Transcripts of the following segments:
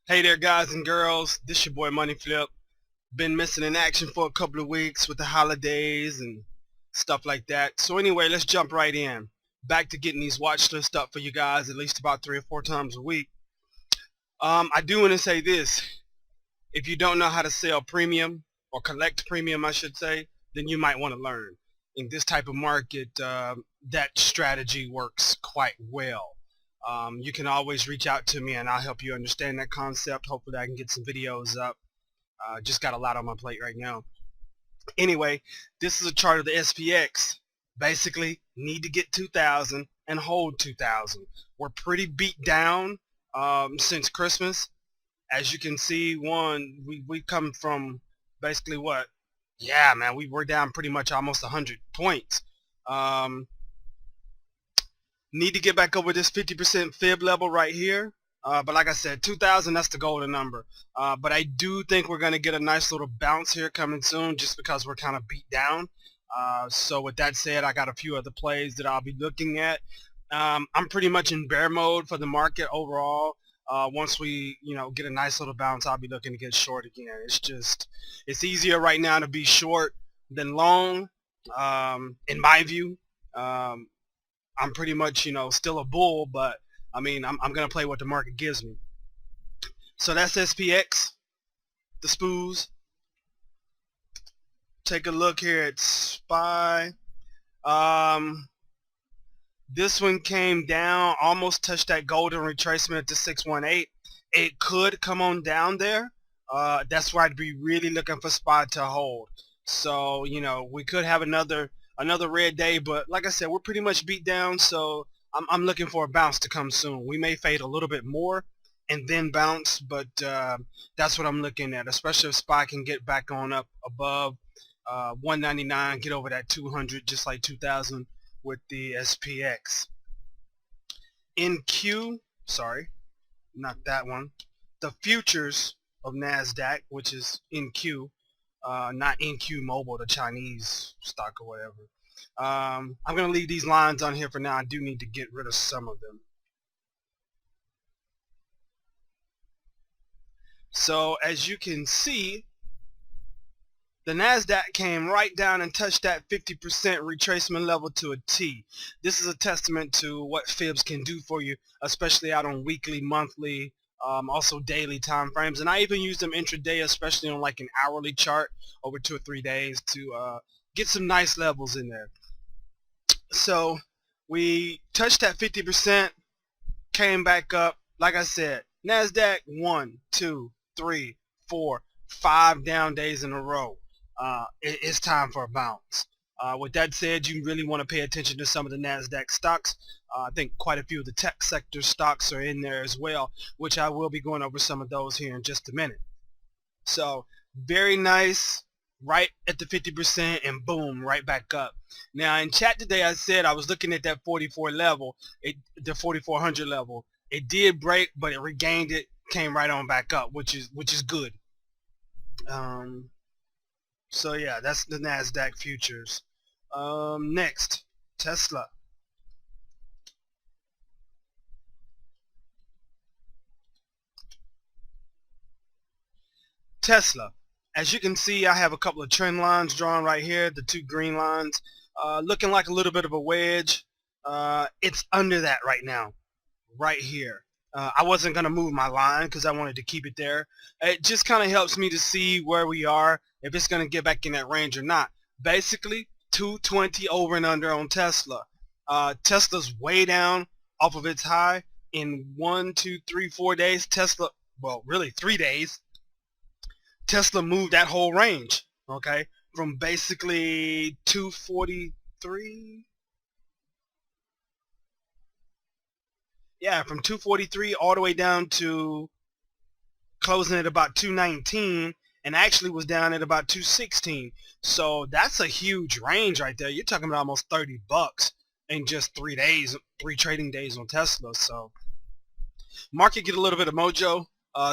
Hey there, guys and girls. This your boy Money Flip. Been missing in action for a couple of weeks with the holidays and stuff like that. So anyway, let's jump right in. Back to getting these watch lists up for you guys at least about 3 or 4 times a week. I do want to say this. If you don't know how to sell premium or collect premium, I should say, then you might want to learn. In this type of market, that strategy works quite well. You can always reach out to me and I'll help you understand that concept. Hopefully I can get some videos up. Just got a lot on my plate right now. Anyway, this is a chart of the SPX. Basically, need to get 2,000 and hold 2,000. We're pretty beat down since Christmas. As you can see, we come from basically what? Yeah, man, we were down pretty much almost 100 points. Need to get back over this 50% fib level right here. But like I said, 2,000, that's the golden number. But I do think we're going to get a nice little bounce here coming soon just because we're kind of beat down. So with that said, I got a few other plays that I'll be looking at. I'm pretty much in bear mode for the market overall. Once we, get a nice little bounce, I'll be looking to get short again. It's easier right now to be short than long, in my view. I'm pretty much, still a bull, but I mean, I'm going to play what the market gives me. So that's SPX, the SPOOs. Take a look here at SPY. This one came down, almost touched that golden retracement at the 618. It could come on down there. That's why I'd be really looking for SPY to hold. So, we could have another red day, but like I said, we're pretty much beat down, so I'm looking for a bounce to come soon. We may fade a little bit more and then bounce, but that's what I'm looking at, especially if SPY can get back on up above 199, get over that 200, just like 2000 with the SPX. Sorry, not that one. The futures of NASDAQ, which is NQ, not NQ Mobile, the Chinese stock or whatever. I'm going to leave these lines on here for now. I do need to get rid of some of them. So as you can see, the NASDAQ came right down and touched that 50% retracement level to a T. This is a testament to what fibs can do for you, especially out on weekly, monthly, also daily time frames. And I even use them intraday, especially on like an hourly chart over 2 or 3 days to get some nice levels in there. So we touched that 50%, came back up. Like I said, NASDAQ 1, 2, 3, 4, 5 down days in a row. It's time for a bounce. With that said, you really want to pay attention to some of the NASDAQ stocks. I think quite a few of the tech sector stocks are in there as well, which I will be going over some of those here in just a minute. So very nice, right at the 50%, and boom, right back up. Now in chat today, I said I was looking at that 44 level, the 4400 level. It did break, but it regained it, came right on back up, which is good. So yeah, that's the NASDAQ futures. Next, Tesla. Tesla. As you can see, I have a couple of trend lines drawn right here, the 2 green lines, looking like a little bit of a wedge. It's under that right now, right here. I wasn't going to move my line because I wanted to keep it there. It just kind of helps me to see where we are, if it's going to get back in that range or not. Basically, 220 over and under on Tesla. Tesla's way down off of its high. In 1, 2, 3, 4 days, Tesla, well, really 3 days, Tesla moved that whole range, okay, from basically 243. Yeah, from 243 all the way down to closing at about 219, and actually was down at about 216. So that's a huge range right there. You're talking about almost $30 in just 3 days, 3 trading days on Tesla. So market get a little bit of mojo.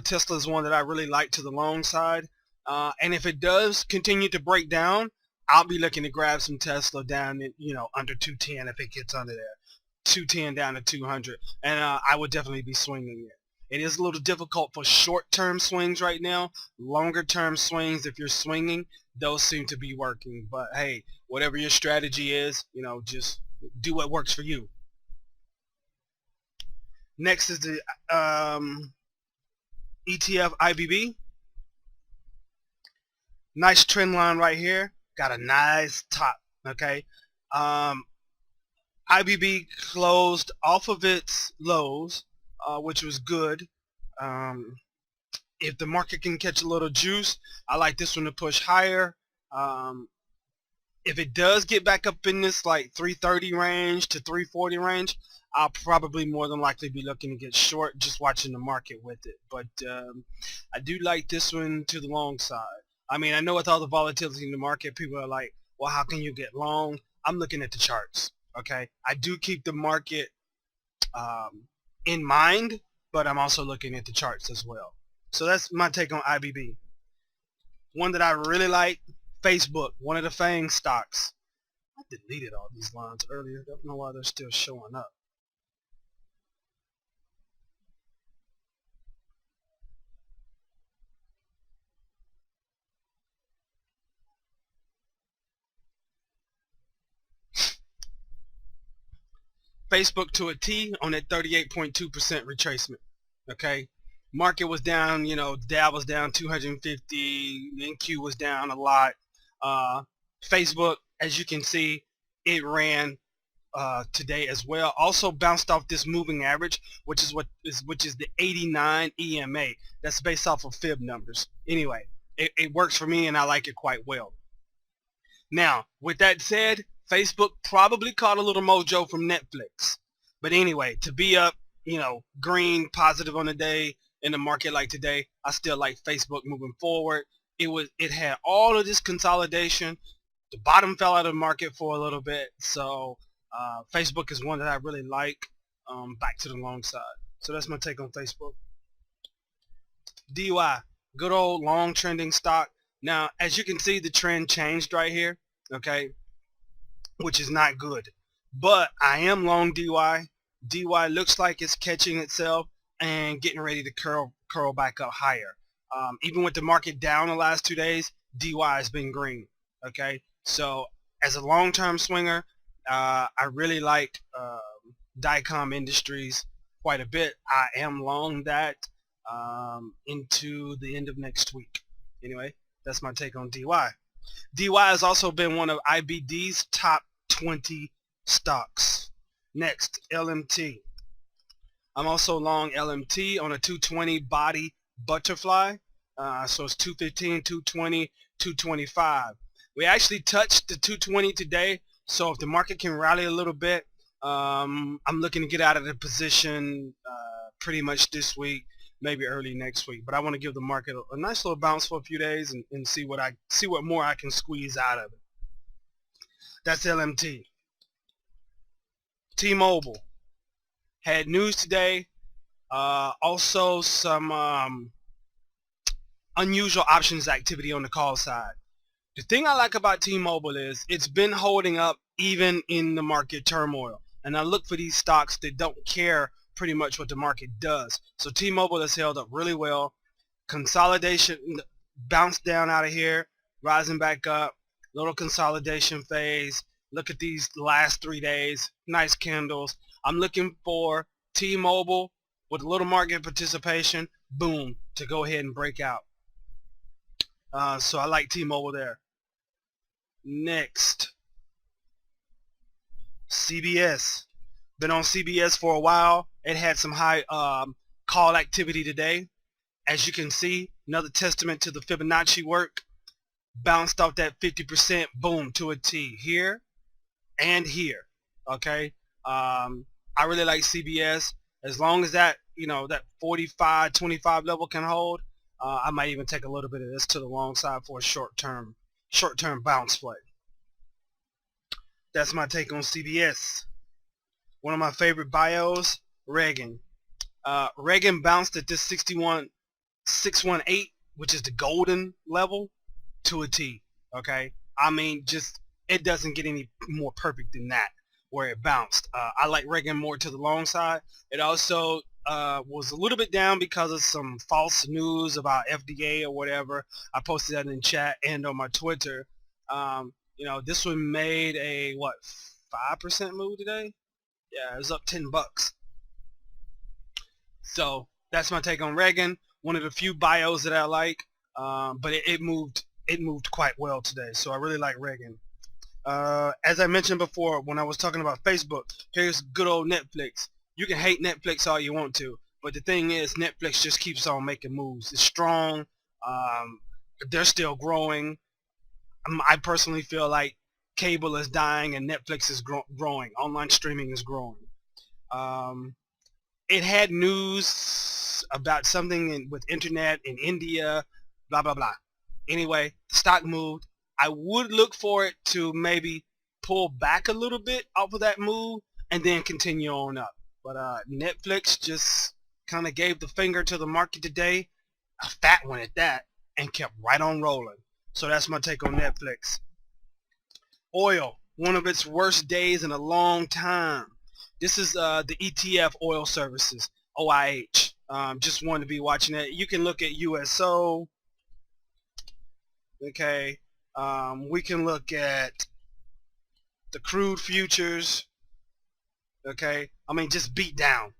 Tesla is one that I really like to the long side. And if it does continue to break down, I'll be looking to grab some Tesla down at, under 210 if it gets under there. 210 down to 200, and I would definitely be swinging it. It is a little difficult for short-term swings right now. Longer-term swings, if you're swinging, those seem to be working. But hey, whatever your strategy is, just do what works for you. Next is the ETF IBB. Nice trend line right here. Got a nice top. Okay. IBB closed off of its lows, which was good. If the market can catch a little juice, I like this one to push higher. If it does get back up in this like 330 range to 340 range, I'll probably more than likely be looking to get short, just watching the market with it. But I do like this one to the long side. I mean, I know with all the volatility in the market, people are like, well, how can you get long? I'm looking at the charts. Okay, I do keep the market in mind, but I'm also looking at the charts as well. So that's my take on IBB. One that I really like, Facebook, one of the FANG stocks. I deleted all these lines earlier. Don't know why they're still showing up. Facebook to a T on that 38.2% retracement. Okay, market was down. Dow was down 250. NQ was down a lot. Facebook, as you can see, it ran today as well. Also bounced off this moving average, which is the 89 EMA. That's based off of FIB numbers. Anyway, it works for me, and I like it quite well. Now, with that said, Facebook probably caught a little mojo from Netflix. But anyway, to be up, green, positive on the day in the market like today, I still like Facebook moving forward. It had all of this consolidation. The bottom fell out of the market for a little bit, so Facebook is one that I really like. Back to the long side. So that's my take on Facebook. DUI, good old long trending stock. Now, as you can see, the trend changed right here, okay, which is not good. But I am long DY. DY looks like it's catching itself and getting ready to curl back up higher. Even with the market down the last 2 days, DY has been green, okay? So as a long-term swinger, I really like Dicom Industries quite a bit. I am long that into the end of next week. Anyway, that's my take on DY. DY has also been one of IBD's top 20 stocks. Next, LMT. I'm also long LMT on a 220 body butterfly. So it's 215, 220, 225. We actually touched the 220 today. So if the market can rally a little bit, I'm looking to get out of the position pretty much this week, maybe early next week. But I want to give the market a nice little bounce for a few days and see what more I can squeeze out of it. That's LMT. T-Mobile had news today. Also some unusual options activity on the call side. The thing I like about T-Mobile is it's been holding up even in the market turmoil. And I look for these stocks that don't care pretty much what the market does. So T-Mobile has held up really well. Consolidation, bounced down out of here, rising back up. Little consolidation phase. Look at these last 3 days. Nice candles. I'm looking for T-Mobile with a little market participation. Boom, to go ahead and break out. So I like T-Mobile there. Next, CBS. Been on CBS for a while. It had some high call activity today. As you can see, another testament to the Fibonacci work. Bounced off that 50%, boom, to a T here and here. Okay, I really like CBS. As long as that that 45-25 level can hold, I might even take a little bit of this to the long side for a short-term bounce play. That's my take on CBS. One of my favorite bios, REGN. REGN bounced at this 618, which is the golden level, to a T. Okay, I mean, just it doesn't get any more perfect than that where it bounced. I like REGN more to the long side. It also was a little bit down because of some false news about FDA or whatever. I posted that in chat and on my Twitter. You know, this one made a what, 5% move today? Yeah, it was up $10. So that's my take on REGN. One of the few bios that I like, but it moved quite well today. So I really like REGN. As I mentioned before when I was talking about Facebook, here's good old Netflix. You can hate Netflix all you want to, but the thing is, Netflix just keeps on making moves. It's strong. They're still growing. I personally feel like cable is dying and Netflix is growing. Online streaming is growing. It had news about something with internet in India, blah, blah, blah. Anyway, the stock moved. I would look for it to maybe pull back a little bit off of that move and then continue on up. But Netflix just kind of gave the finger to the market today, a fat one at that, and kept right on rolling. So that's my take on Netflix. Oil, one of its worst days in a long time. This is the ETF Oil Services, OIH. Just wanted to be watching it. You can look at USO. Okay. We can look at the crude futures. Okay. I mean, just beat down.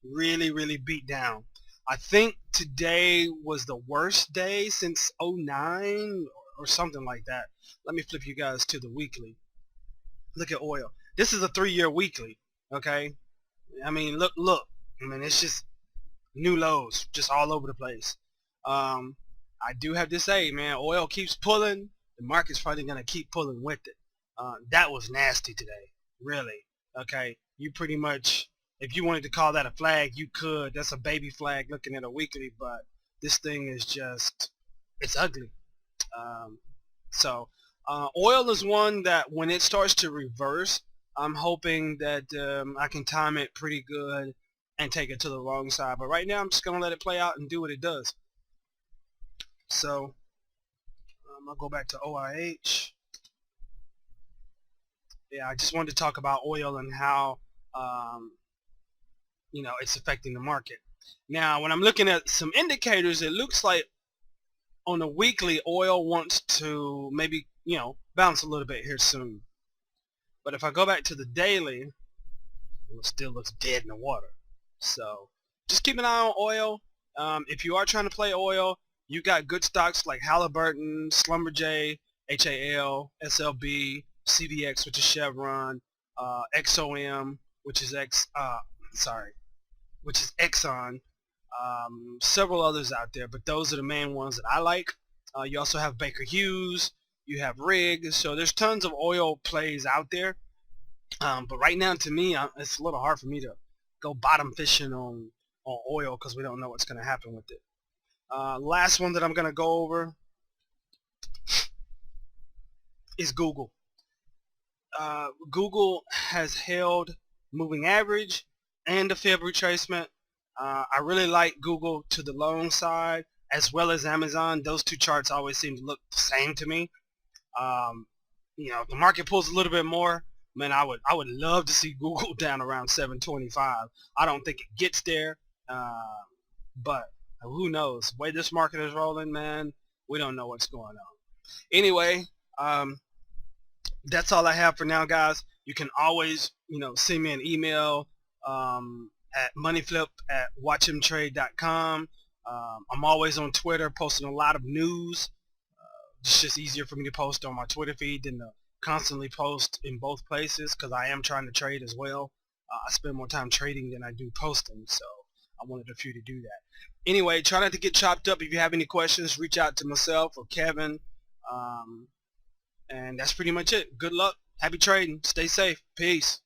Really, really beat down. I think today was the worst day since 09 or something like that. Let me flip you guys to the weekly. Look at oil. This is a 3-year weekly. Okay. I mean, look. I mean, it's just new lows, just all over the place. I do have to say, man, oil keeps pulling. The market's probably gonna keep pulling with it. That was nasty today, really. Okay, you pretty much, if you wanted to call that a flag, you could. That's a baby flag looking at a weekly, but this thing is just, it's ugly. Oil is one that when it starts to reverse, I'm hoping that I can time it pretty good and take it to the wrong side. But right now, I'm just going to let it play out and do what it does. So I'll go back to OIH. Yeah, I just wanted to talk about oil and how, you know, it's affecting the market. Now, when I'm looking at some indicators, it looks like on the weekly, oil wants to maybe, you know, bounce a little bit here soon. But if I go back to the daily, it still looks dead in the water. So just keep an eye on oil. If you are trying to play oil, you got good stocks like Halliburton, Schlumberger, HAL, SLB, CVX, which is Chevron, XOM, which is Exxon, several others out there, but those are the main ones that I like. You also have Baker Hughes, you have REGN, so there's tons of oil plays out there. But right now, to me, it's a little hard for me to go bottom fishing on oil because we don't know what's going to happen with it. Last one that I'm going to go over is Google. Google has held moving average and the fib retracement. I really like Google to the long side as well as Amazon. Those two charts always seem to look the same to me. You know, if the market pulls a little bit more, man, I would love to see Google down around 725. I don't think it gets there, but who knows? The way this market is rolling, man, we don't know what's going on. Anyway, that's all I have for now, guys. You can always, you know, send me an email at moneyflip@watchhimtrade.com. I'm always on Twitter posting a lot of news. It's just easier for me to post on my Twitter feed than to constantly post in both places because I am trying to trade as well. I spend more time trading than I do posting, so I wanted a few to do that. Anyway, try not to get chopped up. If you have any questions, reach out to myself or Kevin. And that's pretty much it. Good luck. Happy trading. Stay safe. Peace.